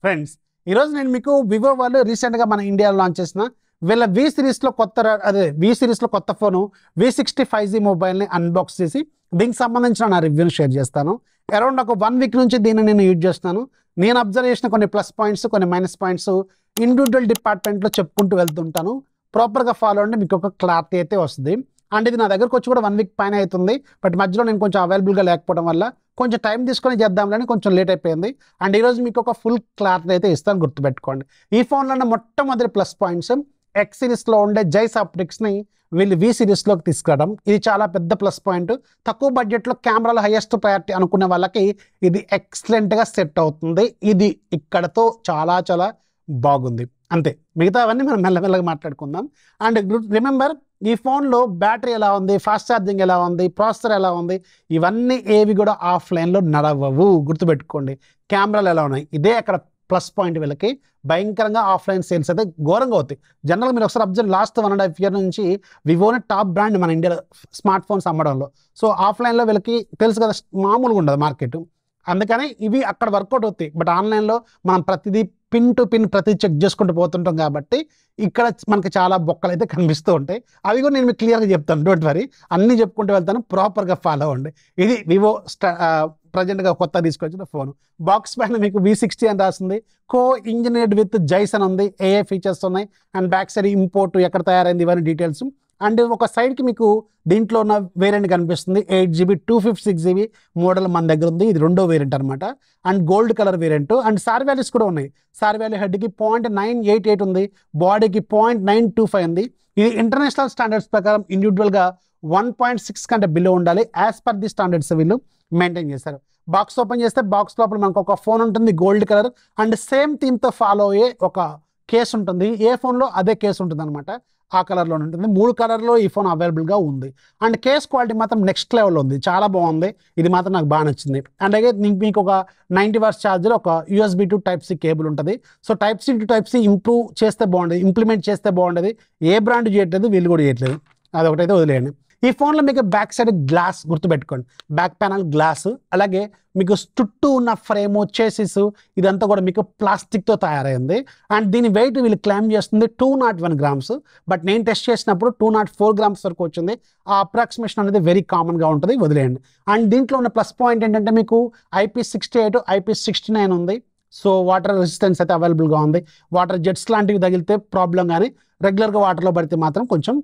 Friends ఈరోజు నేను మీకు వివో వాళ్ళు రీసెంట్గా మన ఇండియాలో లాంచ్ చేసిన వీళ్ళ వి సిరీస్లో కొత్త ఫోను V60 మొబైల్ని అన్బాక్స్ చేసి దీనికి సంబంధించిన నా రివ్యూని షేర్ చేస్తాను. అరౌండ్ ఒక 1 వీక్ నుంచి దీన్ని నేను యూజ్ చేస్తున్నాను. నేను అబ్జర్వ్ చేసిన కొన్ని ప్లస్ పాయింట్స్, కొన్ని మైనస్ పాయింట్స్ ఇండివిజువల్ డిపార్ట్మెంట్లో చెప్పుకుంటూ వెళ్తుంటాను. ప్రాపర్గా ఫాలో అంటే మీకు ఒక క్లారిటీ అయితే వస్తుంది. అండ్ ఇది నా దగ్గరకు వచ్చి కూడా 1 వీక్ పైన అవుతుంది. బట్ మధ్యలో నేను కొంచెం అవైలబుల్గా లేకపోవడం వల్ల కొంచెం టైం తీసుకొని చేద్దాంలని కొంచెం లేట్ అయిపోయింది. అండ్ ఈరోజు మీకు ఒక ఫుల్ క్లారిటీ అయితే ఇస్తాను, గుర్తుపెట్టుకోండి. ఈ ఫోన్లో మొట్టమొదటి ప్లస్ పాయింట్స్ ఎక్స్ సిరీస్లో ఉండే జైస్ ఆప్టిక్స్ని వీళ్ళు వి సిరీస్లోకి తీసుకురావడం. ఇది చాలా పెద్ద ప్లస్ పాయింట్. తక్కువ బడ్జెట్లో కెమెరాలో హైయెస్ట్ ప్రయారిటీ అనుకునే వాళ్ళకి ఇది ఎక్సలెంట్గా సెట్ అవుతుంది. ఇది ఇక్కడతో చాలా చాలా బాగుంది. అంతే, మిగతా అవన్నీ మనం మెల్లమెల్లగా మాట్లాడుకుందాం. అండ్ రిమెంబర్, ఈ ఫోన్లో బ్యాటరీ ఎలా ఉంది, ఫాస్ట్ ఛార్జింగ్ ఎలా ఉంది, ప్రాసెసర్ ఎలా ఉంది, ఇవన్నీ ఏవి కూడా ఆఫ్లైన్లో నడవవు, గుర్తుపెట్టుకోండి. కెమెరాలు ఎలా ఉన్నాయి, ఇదే అక్కడ ప్లస్ పాయింట్. వీళ్ళకి భయంకరంగా ఆఫ్లైన్ సేల్స్ అయితే ఘోరంగా అవుతాయి. జనరల్గా మీరు ఒకసారి అబ్జర్వ్, లాస్ట్ 1.5 ఇయర్ నుంచి వివోనే టాప్ బ్రాండ్ మన ఇండియాలో స్మార్ట్ ఫోన్స్ అమ్మడంలో. సో ఆఫ్లైన్లో వీళ్ళకి తెలుసు కదా, మామూలుగా ఉండదు మార్కెట్. అందుకని ఇవి అక్కడ వర్కౌట్ అవుతాయి. బట్ ఆన్లైన్లో మనం ప్రతిదీ పిన్ టు పిన్ ప్రతి చెక్ చేసుకుంటూ పోతుంటాం కాబట్టి ఇక్కడ మనకి చాలా బొక్కలు అయితే కనిపిస్తూ ఉంటాయి. అవి కూడా నేను మీకు క్లియర్గా చెప్తాను, డోంట్ వరీ. అన్నీ చెప్పుకుంటూ వెళ్తాను, ప్రాపర్గా ఫాలో అవ్వండి. ఇది వివో ప్రజెంట్గా కొత్త తీసుకొచ్చిన ఫోన్. బాక్స్ పైన మీకు V60 అని రాస్తుంది. ఇంజనీర్డ్ విత్ జైస్ అని ఉంది. AI ఫీచర్స్ ఉన్నాయి. అండ్ బ్యాక్ సైడ్ ఇంపోర్ట్ ఎక్కడ తయారైంది ఇవన్నీ డీటెయిల్స్. అండ్ ఒక సైడ్కి మీకు దీంట్లో ఉన్న వేరియంట్ కనిపిస్తుంది. 8GB 256GB మోడల్ మన దగ్గర ఉంది. ఇది రెండో వేరియంట్ అనమాట. And gold colour variant. And sir values కూడా ఉన్నాయి. సార్ వాల్యూ హెడ్కి 0.988 ఉంది, బాడీకి 0.925 ఉంది. ఇది ఇంటర్నేషనల్ స్టాండర్డ్స్ ప్రకారం ఇండివిజువల్గా 1.6 కంటే బిలో ఉండాలి. యాజ్ పర్ ది స్టాండర్డ్స్ వీళ్ళు మెయింటైన్ చేశారు. బాక్స్ ఓపెన్ చేస్తే బాక్స్ లోపల మనకు ఒక ఫోన్ ఉంటుంది, గోల్డ్ కలర్. అండ్ సేమ్ థీమ్తో ఫాలో అయ్యే ఒక కేస్ ఉంటుంది. ఏ ఫోన్లో అదే కేసు ఉంటుంది అనమాట. ఆ కలర్లో ఉంటుంది. 3 కలర్లో ఈ ఫోన్ అవైలబుల్గా ఉంది. అండ్ కేస్ క్వాలిటీ మాత్రం నెక్స్ట్ లెవెల్లో ఉంది, చాలా బాగుంది. ఇది మాత్రం నాకు బాగా నచ్చింది. అండ్ అలాగే మీకు ఒక 90 వాట్స్ ఛార్జర్, ఒక USB to Type-C కేబుల్ ఉంటుంది. So Type-C to Type-C improve చేస్తే బాగుండేది, ఇంప్లిమెంట్ చేస్తే బాగుండేది. ఏ బ్రాండ్ చేయట్లేదు, వీళ్ళు కూడా చేయట్లేదు. అదొకటైతే వదిలేయండి. ఈ ఫోన్లో మీకు బ్యాక్ సైడ్ గ్లాస్, గుర్తుపెట్టుకోండి, బ్యాక్ ప్యానల్ గ్లాసు. అలాగే మీకు చుట్టూ ఉన్న ఫ్రేము, చేసిస్ ఇదంతా కూడా మీకు ప్లాస్టిక్తో తయారైంది. అండ్ దీని వెయిట్ వీళ్ళు క్లైమ్ చేస్తుంది 201 గ్రామ్స్. బట్ నేను టెస్ట్ చేసినప్పుడు 204 గ్రామ్స్ వరకు వచ్చింది. ఆ అప్రాక్సిమేషన్ అనేది వెరీ కామన్గా ఉంటుంది, వదిలేయండి. అండ్ దీంట్లో ఉన్న ప్లస్ పాయింట్ ఏంటంటే మీకు IP68, IP69 ఉంది. సో వాటర్ రెసిస్టెన్స్ అయితే అవైలబుల్గా ఉంది. వాటర్ జెట్స్ లాంటివి తగిలితే ప్రాబ్లం, కానీ రెగ్యులర్గా వాటర్లో పడితే మాత్రం కొంచెం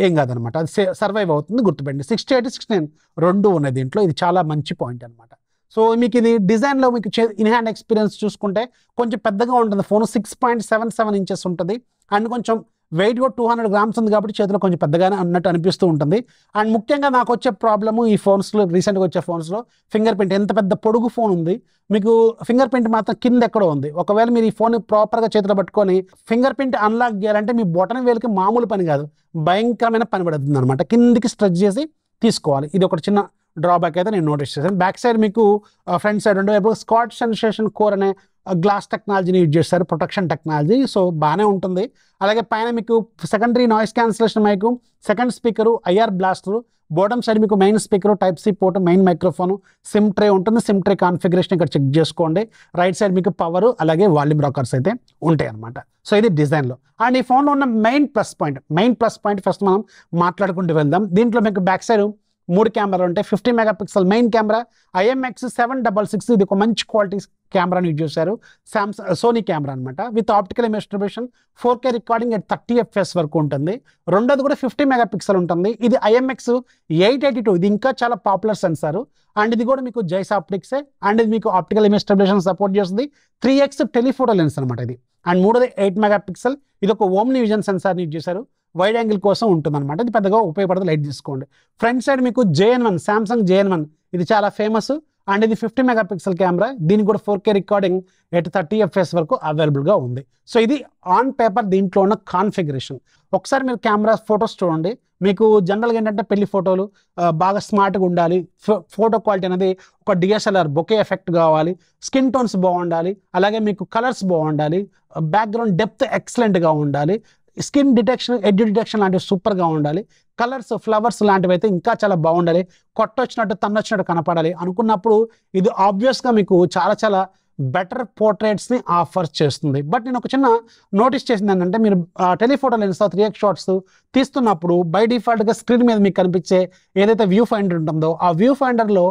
ఏం కాదనమాట, అది సర్వైవ్ అవుతుంది. గుర్తుపెట్టండి, 68, 69 రెండు ఉన్నాయి దీంట్లో. ఇది చాలా మంచి పాయింట్ అనమాట. సో మీకు ఇది డిజైన్లో మీకు ఇన్ హ్యాండ్ ఎక్స్పీరియన్స్ చూసుకుంటే కొంచెం పెద్దగా ఉంటుంది. ఫోన్ 6.77 ఇంచెస్ ఉంటుంది. అండ్ కొంచెం వెయిట్ కూడా 200 గ్రామ్స్ ఉంది కాబట్టి చేతిలో కొంచెం పెద్దగానే అన్నట్టు అనిపిస్తూ ఉంటుంది. అండ్ ముఖ్యంగా నాకు వచ్చే ప్రాబ్లము ఈ ఫోన్స్లో, రీసెంట్గా వచ్చే ఫోన్స్లో ఫింగర్ ప్రింట్. ఎంత పెద్ద పొడుగు ఫోన్ ఉంది, మీకు ఫింగర్ ప్రింట్ మాత్రం కింద ఎక్కడో ఉంది. ఒకవేళ మీరు ఈ ఫోన్ ప్రాపర్గా చేతిలో పట్టుకొని ఫింగర్ ప్రింట్ అన్లాక్ చేయాలంటే మీ బొటన వేలికి మామూలు పని కాదు, భయంకరమైన పని పడుతుంది అనమాట. కిందికి స్ట్రెచ్ చేసి తీసుకోవాలి. ఇది ఒక చిన్న డ్రాబ్యాక్ అయితే నేను నోటీస్ చేశాను. బ్యాక్ సైడ్ మీకు ఫ్రంట్ సైడ్ రెండు స్కాట్ సెన్సేషన్ కోర్ అనే గ్లాస్ టెక్నాలజీని యూజ్ చేస్తారు, ప్రొటెక్షన్ టెక్నాలజీ. సో బాగానే ఉంటుంది. అలాగే పైన మీకు secondary noise cancellation mic, second speaker, IR blaster, bottom side మీకు main speaker, Type-C port, main microphone, sim tray ఉంటుంది. సిమ్ ట్రే కాన్ఫిగరేషన్ ఇక్కడ చెక్ చేసుకోండి. రైట్ సైడ్ మీకు పవర్, అలాగే వాల్యూమ్ రాకర్స్ అయితే ఉంటాయి అనమాట. సో ఇది డిజైన్లో. అండ్ ఈ ఫోన్లో ఉన్న మెయిన్ ప్లస్ పాయింట్ ఫస్ట్ మనం మాట్లాడుకుంటూ వెళ్దాం. దీంట్లో మీకు బ్యాక్ సైడ్ 3 కెమెరాలు ఉంటాయి. 50 మెగాపిక్సెల్ మెయిన్ కెమెరా, IMX766, ఇది ఒక మంచి క్వాలిటీ కెమెరాని యూజ్ చేశారు. సోనీ కెమెరా అనమాట. With optical image distribution, 4K recording at 30 FPS వరకు ఉంటుంది. రెండోది కూడా 50 మెగాపిక్సెల్ ఉంటుంది. ఇది IMX882, ఇది ఇంకా చాలా పాపులర్ సెన్సార్. అండ్ ఇది కూడా మీకు జైస్ ఆప్టిక్సే. అండ్ ఇది మీకు ఆప్టికల్ ఇమేజ్ డిస్ట్రిబ్యూషన్ సపోర్ట్ చేస్తుంది. 3x టెలిఫోటో లెన్స్ అనమాట ఇది. అండ్ మూడోది 8 మెగాపిక్సెల్, ఇది ఒక ఓమ్ని విజన్ సెన్సార్ని యూజ్ చేశారు. వైడ్ యాంగిల్ కోసం ఉంటుంది అనమాట. ఇది పెద్దగా ఉపయోగపడుతుంది, లైట్ తీసుకోండి. ఫ్రంట్ సైడ్ మీకు JN1, సామ్సంగ్ JN1, ఇది చాలా ఫేమస్. అండ్ ఇది 50 మెగాపిక్సెల్ కెమెరా. దీనికి కూడా 4K రికార్డింగ్ at 30 FPS వరకు అవైలబుల్గా ఉంది. సో ఇది ఆన్ పేపర్ దీంట్లో ఉన్న కాన్ఫిగరేషన్. ఒకసారి మీరు కెమెరా ఫొటోస్ చూడండి. మీకు జనరల్గా ఏంటంటే పెళ్లి ఫోటోలు బాగా స్మార్ట్గా ఉండాలి, ఫోటో క్వాలిటీ అనేది ఒక DSLR బొకే ఎఫెక్ట్ కావాలి, స్కిన్ టోన్స్ బాగుండాలి, అలాగే మీకు కలర్స్ బాగుండాలి, బ్యాక్గ్రౌండ్ డెప్త్ ఎక్సలెంట్గా ఉండాలి, స్కిన్ డిటెక్షన్, ఎడ్జ్ డిటెక్షన్ లాంటివి సూపర్గా ఉండాలి, కలర్స్, ఫ్లవర్స్ లాంటివి అయితే ఇంకా చాలా బాగుండాలి, కొట్టొచ్చినట్టు తన్నొచ్చినట్టు కనపడాలి అనుకున్నప్పుడు ఇది ఆబ్వియస్గా మీకు చాలా చాలా బెటర్ పోర్ట్రేట్స్ని ఆఫర్ చేస్తుంది. బట్ నేను ఒక చిన్న నోటీస్ చేసింది ఏంటంటే, మీరు టెలిఫోటో లెన్స్తో 3x షాట్స్ తీస్తున్నప్పుడు బై డిఫాల్ట్గా స్క్రీన్ మీద మీకు కనిపించే ఏదైతే వ్యూ ఫైండర్ ఉంటుందో ఆ వ్యూ ఫైండర్లో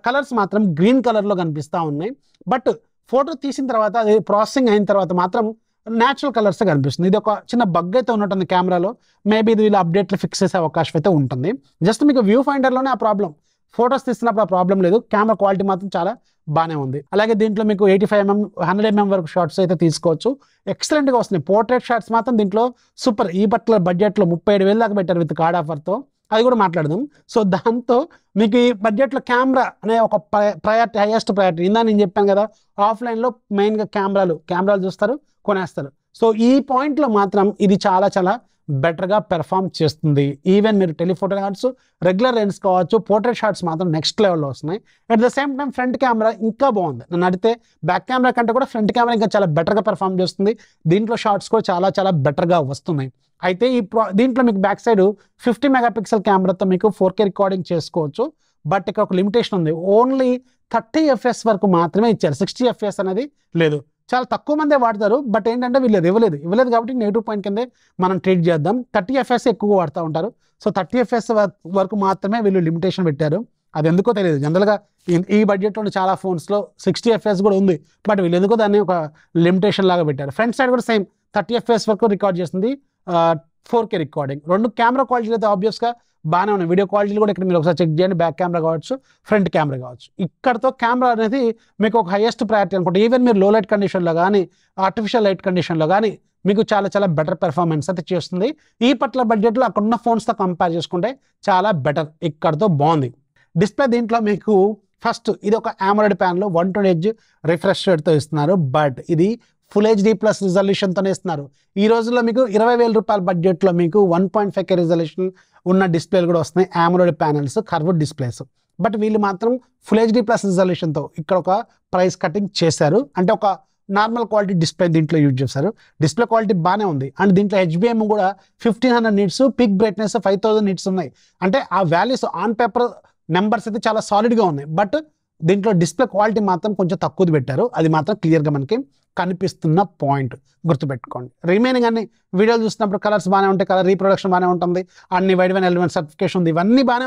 కలర్స్ మాత్రం గ్రీన్ కలర్లో కనిపిస్తూ ఉన్నాయి. బట్ ఫోటో తీసిన తర్వాత అది ప్రాసెసింగ్ అయిన తర్వాత మాత్రం న్యాచురల్ కలర్స్ కనిపిస్తుంది. ఇది ఒక చిన్న బగ్ అయితే ఉన్నట్టుంది కెమెరాలో. మేబీ ఇది వీళ్ళు అప్డేట్లు ఫిక్స్ చేసే అవకాశం అయితే ఉంటుంది. జస్ట్ మీకు వ్యూ ఫైండర్లోనే ఆ ప్రాబ్లం, ఫోటోస్ తీస్తున్నప్పుడు ఆ ప్రాబ్లం లేదు. కెమెరా క్వాలిటీ మాత్రం చాలా బాగానే ఉంది. అలాగే దీంట్లో మీకు 85mm 100mm వరకు షాట్స్ అయితే తీసుకోవచ్చు. ఎక్సలెంట్గా వస్తున్నాయి. పోర్ట్రేట్ షాట్స్ మాత్రం దీంట్లో సూపర్. ఈ పర్టికులర్ బడ్జెట్లో 37,000 దాకా పెట్టారు విత్ కార్డ్ ఆఫర్తో. అది కూడా మాట్లాడదాం. సో దాంతో మీకు ఈ బడ్జెట్లో కెమెరా అనే ఒక ప్రయారిటీ, హైయెస్ట్ ప్రయారిటీ. ఇందా నేను చెప్పాను కదా, ఆఫ్లైన్లో మెయిన్గా కెమెరాలు చూస్తారు, కొనేస్తారు. సో ఈ పాయింట్లో మాత్రం ఇది చాలా చాలా బెటర్గా పెర్ఫామ్ చేస్తుంది. ఈవెన్ మీరు టెలిఫోటో షాట్స్, రెగ్యులర్ లెన్స్ కావచ్చు, పోర్ట్రేట్ షాట్స్ మాత్రం నెక్స్ట్ లెవెల్లో వస్తున్నాయి. At the same time front camera ఇంకా బాగుంది. నన్ను అడిగితే బ్యాక్ కెమెరా కంటే కూడా ఫ్రంట్ కెమెరా ఇంకా చాలా బెటర్గా పెర్ఫామ్ చేస్తుంది. దీంట్లో షాట్స్ కూడా చాలా చాలా బెటర్గా వస్తున్నాయి. అయితే దీంట్లో మీకు బ్యాక్ సైడ్ 50 మెగాపిక్సెల్ కెమెరాతో మీకు 4K రికార్డింగ్ చేసుకోవచ్చు. బట్ ఇక్కడ ఒక లిమిటేషన్ ఉంది. ఓన్లీ 30 FPS వరకు మాత్రమే ఇచ్చారు. 60 FPS అనేది లేదు. చాలా తక్కువ మందే వాడతారు. బట్ ఏంటంటే వీళ్ళు ఇవ్వలేదు కాబట్టి నెగిటివ్ పాయింట్ కిందే మనం ట్రీట్ చేద్దాం. 30 FPS ఎక్కువ వాడుతూ ఉంటారు. సో 30 FPS వరకు మాత్రమే వీళ్ళు లిమిటేషన్ పెట్టారు. అది ఎందుకో తెలియదు. జనరల్గా ఈ బడ్జెట్లో చాలా ఫోన్స్లో 60 FPS కూడా ఉంది. బట్ వీళ్ళు ఎందుకో దాన్ని ఒక లిమిటేషన్ లాగా పెట్టారు. ఫ్రంట్ సైడ్ కూడా సేమ్ 30 FPS వరకు రికార్డ్ చేస్తుంది. 4K recording. రెండు కెమెరా క్వాలిటీలు అయితే ఆబ్వియస్గా బాగానే ఉన్నాయి. వీడియో క్వాలిటీలు కూడా ఇక్కడ మీరు ఒకసారి చెక్ చేయండి. బ్యాక్ కెమెరా కావచ్చు, ఫ్రంట్ కెమెరా కావచ్చు. ఇక్కడతో కెమెరా అనేది మీకు ఒక హైయెస్ట్ ప్రయారిటీ అనుకుంటే, ఈవెన్ మీరు లో లైట్ కండిషన్లో కానీ, ఆర్టిఫిషియల్ లైట్ కండిషన్లో కానీ మీకు చాలా చాలా బెటర్ పెర్ఫార్మెన్స్ అయితే చేస్తుంది. ఈ పట్ల బడ్జెట్లో అక్కడ ఉన్న ఫోన్స్తో కంపేర్ చేసుకుంటే చాలా బెటర్. ఇక్కడతో బాగుంది. డిస్ప్లే దీంట్లో మీకు ఫస్ట్ ఇది ఒక AMOLED ప్యానల్ 120Hz రిఫ్రెష్ రేట్తో ఇస్తున్నారు. బట్ ఇది ఫుల్ HD+ రిజల్యూషన్తోనే ఇస్తున్నారు. ఈ రోజుల్లో మీకు 20,000 రూపాయల బడ్జెట్లో మీకు 1.5K రిజల్యూషన్ ఉన్న డిస్ప్లేలు కూడా వస్తున్నాయి. AMOLED panels, curved displays. But వీళ్ళు మాత్రం ఫుల్ HD+ రిజల్యూషన్తో ఇక్కడ ఒక ప్రైస్ కటింగ్ చేశారు. అంటే ఒక నార్మల్ క్వాలిటీ డిస్ప్లే దీంట్లో యూజ్ చేశారు. డిస్ప్లే క్వాలిటీ బాగానే ఉంది. అండ్ దీంట్లో HBM కూడా 1500 నిట్స్, పీక్ బ్రైట్నెస్ 5000 నిట్స్ ఉన్నాయి. అంటే ఆ వాల్యూస్ ఆన్ పేపర్ నెంబర్స్ అయితే చాలా సాలిడ్గా ఉన్నాయి. బట్ దీంట్లో డిస్ప్లే క్వాలిటీ మాత్రం కొంచెం తక్కువది పెట్టారు. అది మాత్రం క్లియర్గా మనకి కనిపిస్తున్న పాయింట్, గుర్తుపెట్టుకోండి. రిమైనింగ్ అన్ని వీడియోలు చూసినప్పుడు కలర్స్ బాగానే ఉంటాయి, కలర్ రీప్రొడక్షన్ బాగానే ఉంటుంది, అన్ని వైడ్ వన్ ఎలిమెంట్ సర్టిఫికేషన్ ఉంది, ఇవన్నీ బాగానే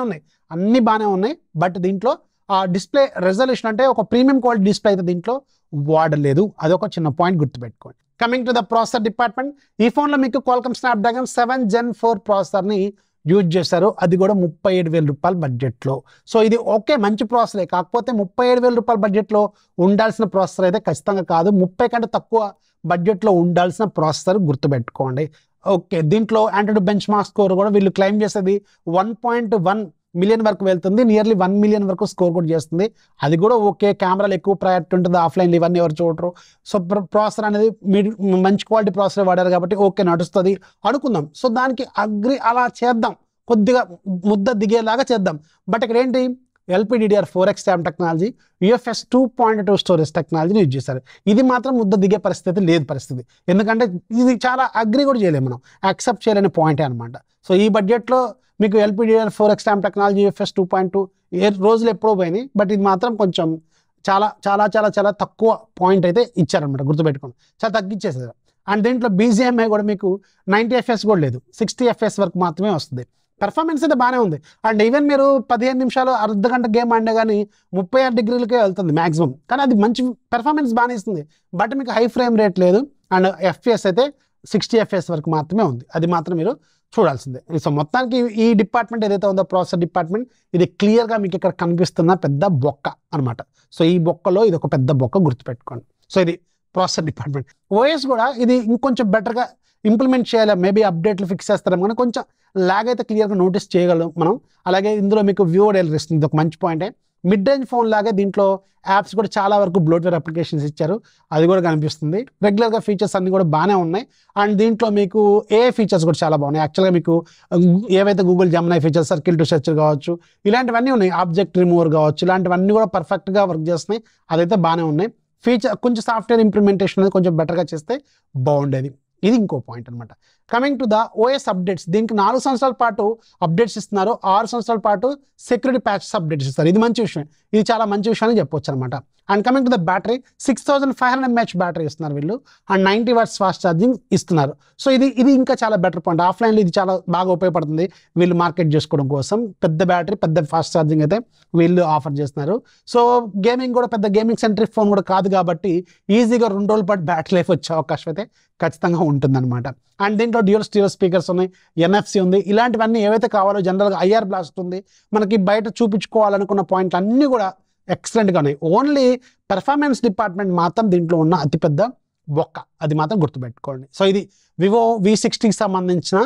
ఉన్నాయి. బట్ దీంట్లో ఆ డిస్ప్లే రెజల్యూషన్ అంటే ఒక ప్రీమియం క్వాలిటీ డిస్ప్లే అయితే దీంట్లో వాడలేదు. అదొక చిన్న పాయింట్ గుర్తుపెట్టుకోండి. Coming to the processor department, ఈ ఫోన్లో మీకు Qualcomm Snapdragon 7 Gen 4 ప్రాసెసర్ని యూజ్ చేశారు. అది కూడా 37,000 రూపాయల బడ్జెట్లో. సో ఇది ఓకే, మంచి ప్రాసెసరే. కాకపోతే 37,000 రూపాయల బడ్జెట్లో ఉండాల్సిన ప్రాసెసర్ అయితే ఖచ్చితంగా కాదు. 30 కంటే తక్కువ బడ్జెట్లో ఉండాల్సిన ప్రాసెసర్ గుర్తుపెట్టుకోండి. ఓకే, దీంట్లో ఆండ్రాయిడ్ బెంచ్ మార్క్ స్కోర్ కూడా వీళ్ళు క్లెయిమ్ చేసేది 1.1 మిలియన్ వరకు వెళ్తుంది. నియర్లీ 1 మిలియన్ వరకు స్కోర్ కూడా చేస్తుంది. అది కూడా ఓకే. కెమెరాలు ఎక్కువ ప్రయారిటీ ఉంటుంది, ఆఫ్లైన్లో ఇవన్నీ ఎవరు చూడరు. సో ప్రాసెసర్ అనేది మంచి క్వాలిటీ ప్రాసెసర్ వాడారు కాబట్టి ఓకే నడుస్తుంది అనుకుందాం. సో దానికి అగ్రి అలా చేద్దాం, కొద్దిగా ముద్ద దిగేలాగా చేద్దాం. బట్ ఇక్కడ ఏంటి, LPDDR4X RAM technology, UFS 2.2 storage టెక్నాలజీని యూజ్ చేశారు. ఇది మాత్రం ముద్ద దిగే పరిస్థితి లేదు. ఎందుకంటే ఇది చాలా అగ్రి కూడా చేయలేము, మనం యాక్సెప్ట్ చేయలేని పాయింటే అనమాట. సో ఈ బడ్జెట్లో మీకు LPDDR4X RAM టెక్నాలజీ, UFS 2.2 రోజులు ఎప్పుడో పోయినాయి. బట్ ఇది మాత్రం కొంచెం చాలా చాలా చాలా చాలా తక్కువ పాయింట్ అయితే ఇచ్చారనమాట, గుర్తుపెట్టుకోండి. చాలా తగ్గించేసారు. అండ్ దీంట్లో BGMI కూడా మీకు 90 FPS కూడా లేదు, 60 FPS వరకు మాత్రమే వస్తుంది. పెర్ఫార్మెన్స్ అయితే బాగానే ఉంది. అండ్ ఈవెన్ మీరు 15 నిమిషాలు అర్ధగంట గేమ్ ఆడినా కానీ 36 డిగ్రీలకే వెళ్తుంది మ్యాక్సిమం. కానీ అది మంచి పెర్ఫార్మెన్స్ బాగానే ఇస్తుంది. బట్ మీకు హై ఫ్రేమ్ రేట్ లేదు. అండ్ FPS అయితే 60 FPS వరకు మాత్రమే ఉంది. అది మాత్రం మీరు చూడాల్సిందే. సో మొత్తానికి ఈ డిపార్ట్మెంట్ ఏదైతే ఉందో, ప్రాసెసర్ డిపార్ట్మెంట్, ఇది క్లియర్గా మీకు ఇక్కడ కనిపిస్తున్న పెద్ద బొక్క అనమాట. సో ఈ బొక్కలో ఇది ఒక పెద్ద బొక్క, గుర్తుపెట్టుకోండి. సో ఇది ప్రాసెసర్ డిపార్ట్మెంట్. OS కూడా ఇది ఇంకొంచెం బెటర్గా ఇంప్లిమెంట్ చేయాలి. మేబీ అప్డేట్లు ఫిక్స్ చేస్తారేమో కానీ కొంచెం లాగ్ అయితే క్లియర్గా నోటీస్ చేయగలం మనం. అలాగే ఇందులో మీకు వ్యూవర్ ఎర్రర్ ఇస్తుంది, ఇది ఒక మంచి పాయింటే. మిడ్ రేంజ్ ఫోన్ లాగే దీంట్లో యాప్స్ కూడా చాలా వరకు బ్లోట్వేర్ అప్లికేషన్స్ ఇచ్చారు, అది కూడా కనిపిస్తుంది. రెగ్యులర్గా ఫీచర్స్ అన్నీ కూడా బాగానే ఉన్నాయి. అండ్ దీంట్లో మీకు AI ఫీచర్స్ కూడా చాలా బాగున్నాయి. యాక్చువల్గా మీకు ఏవైతే Google Gemini features, circle to search కావచ్చు, ఇలాంటివన్నీ ఉన్నాయి. ఆబ్జెక్ట్ రిమూవర్ కావచ్చు, ఇలాంటివన్నీ కూడా పర్ఫెక్ట్గా వర్క్ చేస్తున్నాయి. అదైతే బాగానే ఉన్నాయి. ఫీచర్ కొంచెం సాఫ్ట్వేర్ ఇంప్లిమెంటేషన్ అనేది కొంచెం బెటర్గా చేస్తే బాగుండేది. ఇది ఇంకో పాయింట్ అనమాట. Coming to the OS updates, దీనికి 4 సంవత్సరాల పాటు అప్డేట్స్ ఇస్తున్నారు, 6 సంవత్సరాల పాటు సెక్యూరిటీ ప్యాచెస్ అప్డేట్స్ ఇస్తారు. ఇది మంచి విషయం, ఇది చాలా మంచి విషయం అని చెప్పొచ్చు అనమాట. And coming to the battery 6500 mAh battery ఇస్తున్నారు వీళ్ళు అండ్ 90 watts ఫాస్ట్ ఛార్జింగ్ ఇస్తున్నారు. సో ఇది ఇంకా చాలా బెటర్ పాయింట్. ఆఫ్లైన్లో ఇది చాలా బాగా ఉపయోగపడుతుంది వీళ్ళు మార్కెట్ చేసుకోవడం కోసం. పెద్ద బ్యాటరీ పెద్ద ఫాస్ట్ ఛార్జింగ్ అయితే వీళ్ళు ఆఫర్ చేస్తున్నారు. సో గేమింగ్ కూడా పెద్ద గేమింగ్ సెంట్రిక్ ఫోన్ కూడా కాదు కాబట్టి ఈజీగా 2 రోజుల పాటు బ్యాటరీ లైఫ్ వచ్చే అవకాశం అయితే ఖచ్చితంగా ఉంటుందన్నమాట. అండ్ దీంట్లో డ్యూయల్ స్టీరియో స్పీకర్స్ ఉన్నాయి, NFC ఉంది. ఇలాంటివన్నీ ఏవైతే కావాలో జనరల్గా IR బ్లాస్ట్ ఉంది, మనకి బయట చూపించుకోవాలనుకున్న పాయింట్లు అన్నీ కూడా ఎక్సలెంట్గా ఉన్నాయి. ఓన్లీ పెర్ఫార్మెన్స్ డిపార్ట్మెంట్ మాత్రం దీంట్లో ఉన్న అతిపెద్ద బొక్క, అది మాత్రం గుర్తుపెట్టుకోండి. సో ఇది వివో V60కి సంబంధించిన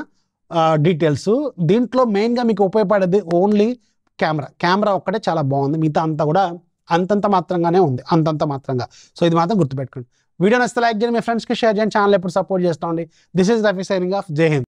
డీటెయిల్స్. దీంట్లో మెయిన్గా మీకు ఉపయోగపడేది ఓన్లీ కెమెరా ఒక్కటే చాలా బాగుంది, మిగతా అంతా కూడా అంతంత మాత్రంగానే ఉంది, అంతంత మాత్రంగా. సో ఇది మాత్రం గుర్తుపెట్టుకోండి. వీడియో నచ్చితే లైక్ చేయండి, మీ ఫ్రెండ్స్కి షేర్ చేయండి, ఛానల్ ఎప్పుడు సపోర్ట్ చేస్తూ ఉండి. This is Rafi signing off. జై హింద్.